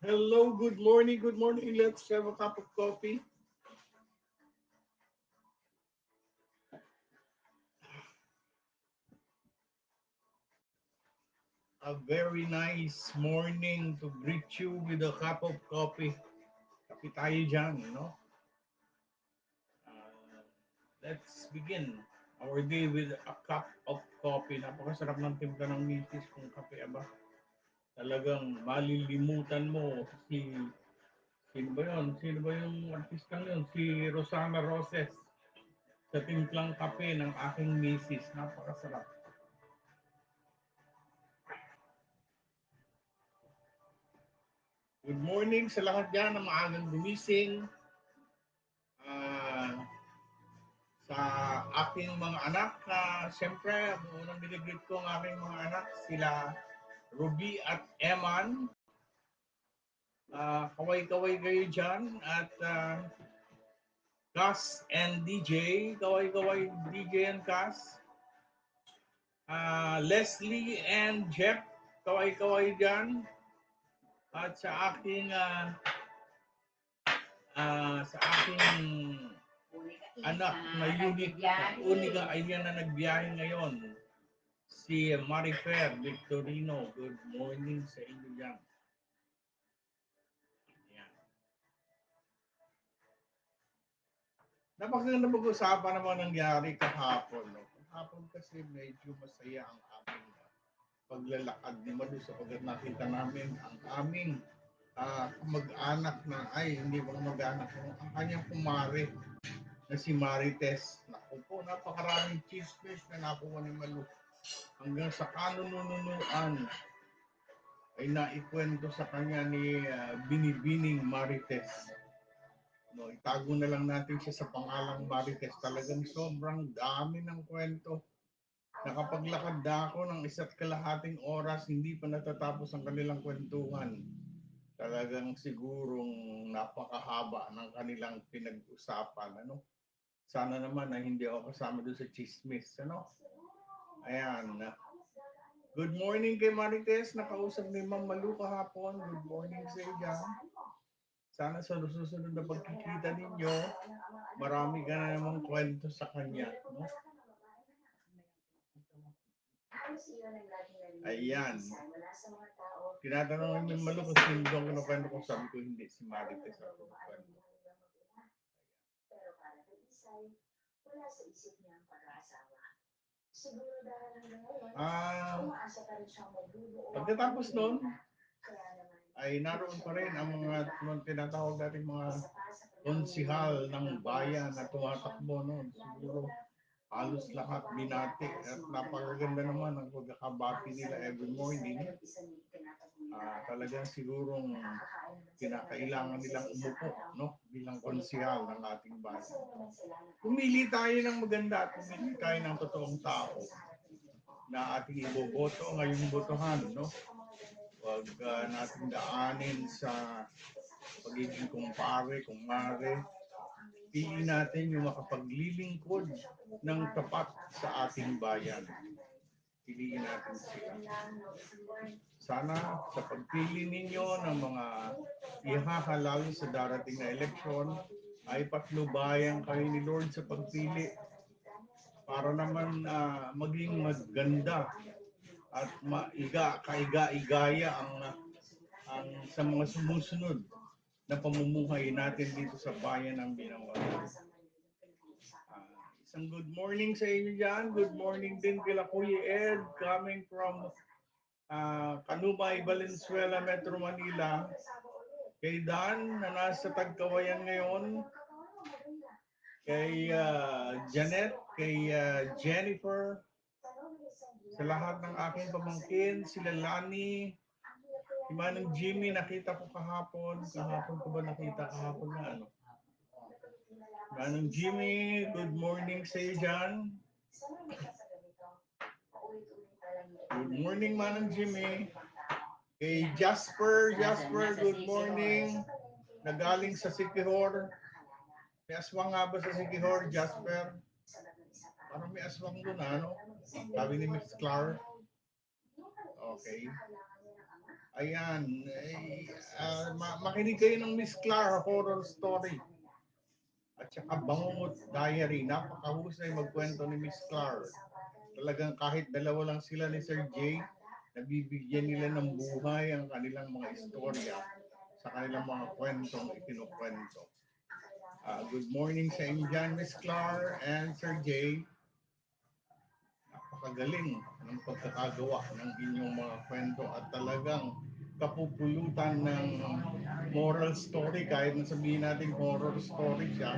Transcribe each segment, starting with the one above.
Hello, good morning, good morning. Let's have a cup of coffee. A very nice morning to greet you with a cup of coffee. Kape tayo dyan, no? Uh, let's begin our day with a cup of coffee. Napakasarap ng timpla ng misis kung kape aba. Talagang malilimutan mo si sino ba yun? Sino ba yung artistang yun? Si Rosana Roses sa timplang kape ng aking misis. Napakasarap. Good morning sa lahat dyan na maagang gumising. Ah, sa aking mga anak, siyempre, ang unang binigrit ko ang aking mga anak, sila Ruby at Eman. Kaway-kaway kayo dyan. At Cass and DJ, kaway-kaway DJ and Cass. Leslie and Jeff, kaway-kaway dyan. At sa aking anak na unit, Unika ay yan na nagbiyahe ngayon. Si Marifer Victorino, good morning sa inyo dyan. Yan. Napakaganda mag-usapan naman nangyari kahapon. No? Kahapon kasi medyo masaya ang aming paglalakad ni Madu sapagkat nakita namin ang aming mag-anak na, ay hindi ba mag-anak, ang kanyang kumare na si Marites. Naku po, napakaraming chismis na nakuha ni Malu. Hanggang sa kanununuan ay naikwento sa kanya ni Binibining Marites. No, itago na lang natin siya sa pangalang Marites. Talagang sobrang dami ng kwento. Nakapaglakad na ako ng isa't kalahating oras, hindi pa natatapos ang kanilang kwentuhan. Talagang sigurong napakahaba ng kanilang pinag-usapan. Ano? Sana naman na hindi ako kasama doon sa chismis. Ano? Ayan. Good morning kay Marites. Nakausap ni Ma'am Malu kahapon. Good morning sa iyo. Sana sa susunod na pagkikita ninyo, marami ka na namang kwento sa kanya. No? Ayan. Tinatanong ni Malu kung sino ang kinukwento ko. Sabi ko hindi, si Marites ang kinukwento. Ah, pagkatapos nun, ay naroon pa rin ang mga tinatawag natin mga konsihal ng bayan na tumatakbo noon. Siguro halos lahat binati at napakaganda naman ang pagkakabati nila every morning. Talagang sigurong kinakailangan nilang umupo, no, bilang konsihal ng ating bayan. Pumili tayo ng maganda at pumili tayo ng totoong tao na ating iboboto ngayong botohan, no? Huwag natin daanin sa pagiging kumpare, kumare. Pili natin yung makapaglilingkod ng tapat sa ating bayan. Piliin natin sila. Sana sa pagpili ninyo ng mga ihahalal sa darating na eleksyon ay patnubayan kayo ni Lord sa pagpili para naman maging maganda at kaiga-igaya ang sa mga sumusunod na pamumuhay natin dito sa bayan ng Binawan. Isang good morning sa inyo dyan. Good morning din kila Kuya Ed coming from Canubay, Valenzuela, Metro Manila. Kay Dan na nasa Tagkawayan ngayon. Kay Janet, kay Jennifer, sa lahat ng aking pamangkin, sila Lani, si Manong Jimmy, nakita ko kahapon. Kahapon ko ba nakita kahapon na ano? Manong Jimmy, good morning sa iyo dyan. Good morning, Manong Jimmy. Kay Jasper, good morning. Nagaling sa Sikihor. May aswang nga ba sa Sikihor, Jasper? Parang may aswang doon, ano? Sabi ni Miss Clark. Okay. Ayan, makinig kayo ng Miss Clara Horror Story. At saka Bangungot Diary. Napakahusay magkwento ni Miss Clara. Talagang kahit dalawa lang sila ni Sir Jay, nabibigyan nila ng buhay ang kanilang mga istorya sa kanilang mga kwentong ikinukwento. Good morning sa inyo dyan, Miss Clara and Sir Jay. Napakagaling ng pagkakagawa ng inyong mga kwento at talagang kapupulutan ng moral story. Kahit na sabihin natin horror story siya,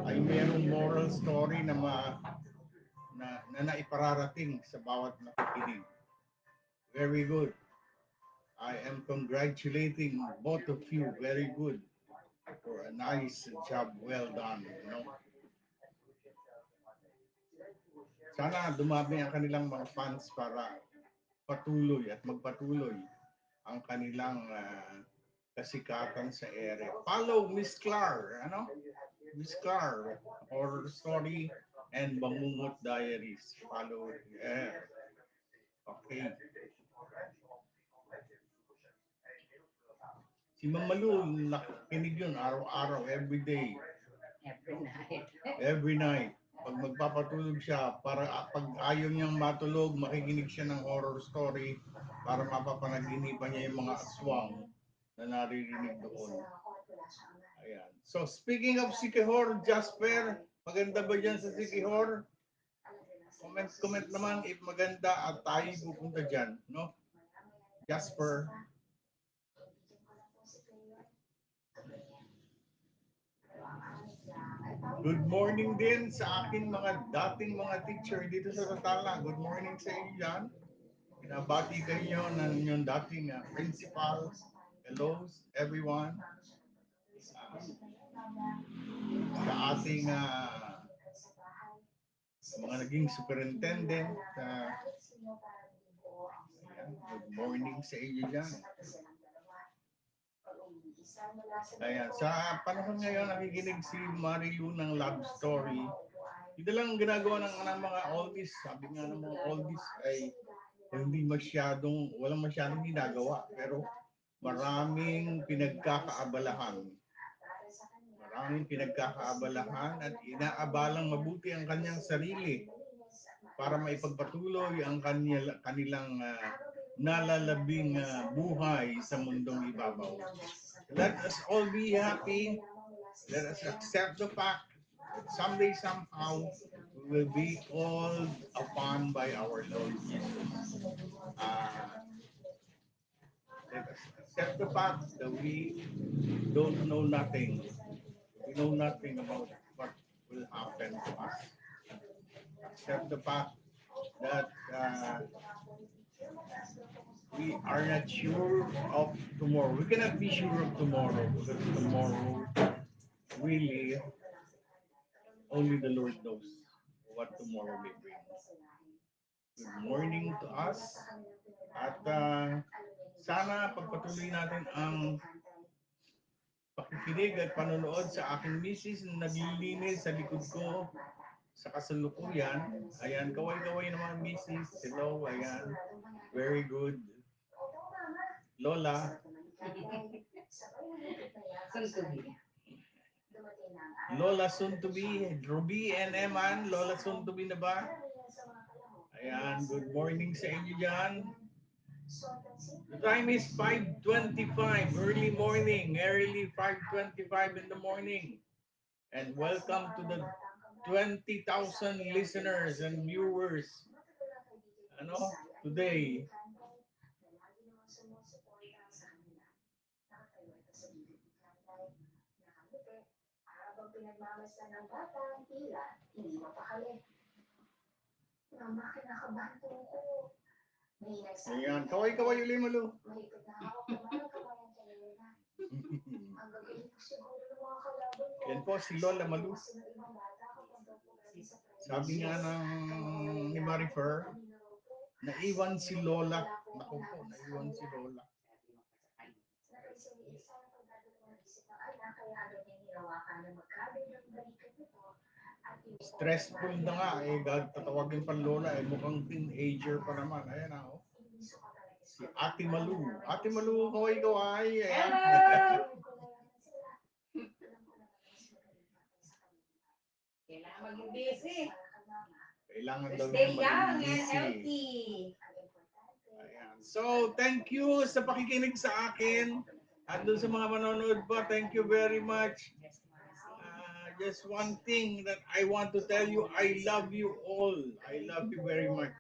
ay mayroong moral story na naipararating sa bawat nakikinig. Very good. I am congratulating both of you. Very good. For a nice job. Well done. You know? Sana dumami ang kanilang mga fans para patuloy at magpatuloy ang kanilang kasikatan sa ere. Follow Miss Clar, ano? Miss Clar, Horror Story and Bangungot Diaries. Follow her. Okay. Si Mamalu, nakikinig yun araw-araw, every day. Every night. Every night. Pag magpapatulog siya, para pag ayaw niyang matulog, makikinig siya ng horror story para mapapanaginipan niya yung mga aswang na naririnig doon. Ayan. So, speaking of Sikihor, Jasper, maganda ba dyan sa Sikihor? Comment naman if maganda at tayo pupunta dyan, no? Jasper. Good morning din sa aking mga dating mga teacher dito sa Tatala. Good morning sa inyo dyan. Pinabati kayo ng inyong dating principal. Hello, everyone. Sa ating mga naging superintendent. Good morning sa inyo dyan. Ayan, sa panahon ngayon, nakikinig si Marilu ng love story. Ito lang ginagawa ng mga oldies. Sabi nga ng mga oldies ay hindi walang masyadong ginagawa. Pero maraming pinagkakaabalahan. Maraming pinagkakaabalahan at inaabalang mabuti ang kanyang sarili para maipagpatuloy ang kanilang nalalabing buhay sa mundong ibabaw. Let us all be happy. Let us accept the fact that someday, somehow, we will be called upon by our Lord Jesus. Let us accept the fact that we don't know nothing. We know nothing about what will happen to us. Accept the fact that we are not sure of tomorrow. We cannot be sure of tomorrow because tomorrow really only the Lord knows what tomorrow may bring. Good morning to us at sana pagpatuloy natin ang pakikinig at panonood sa aking misis na naglilinis sa likod ko sa kasalukuyan. Ayan, kaway-kaway naman misis. Hello, ayan. Very good. Lola. Soon to be. Lola soon to be. Ruby and Eman, Lola soon to be na ba? Ayan, good morning sa inyo dyan. The time is 5:25, early morning, early 5:25 in the morning. And welcome to the 20,000 listeners and viewers today. Pinagmamasdan ng bata ang tila, hindi mapakali. Mama, kinakabahan ko. Ayan, kaway-kaway ulit mo, Lu. Mahigpit na hawak ko mga kamayan sa Lola. Ang gagawin ko siguro ng mga kalaban ko. Yan po, si Lola Malu. Sabi nga ni Marifer, naiwan si Lola. Naku po, naiwan si Lola. Stressful na nga tatawagin pa Lola mukhang teenager pa naman. Ayan na Si Ate Malu. Ate Malu, kaway-kaway. Ayan. Hello! Kailangan maging busy. Kailangan daw Stay niya young maging and busy. healthy. Ayan. So, thank you sa pakikinig sa akin. At doon sa mga manonood pa, thank you very much. Just one thing that I want to tell you, I love you all. I love you very much.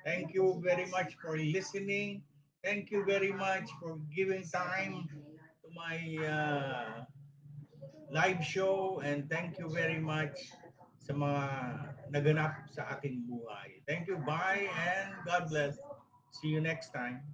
Thank you very much for listening. Thank you very much for giving time to my live show. And thank you very much sa mga naganap sa ating buhay. Thank you. Bye and God bless. See you next time.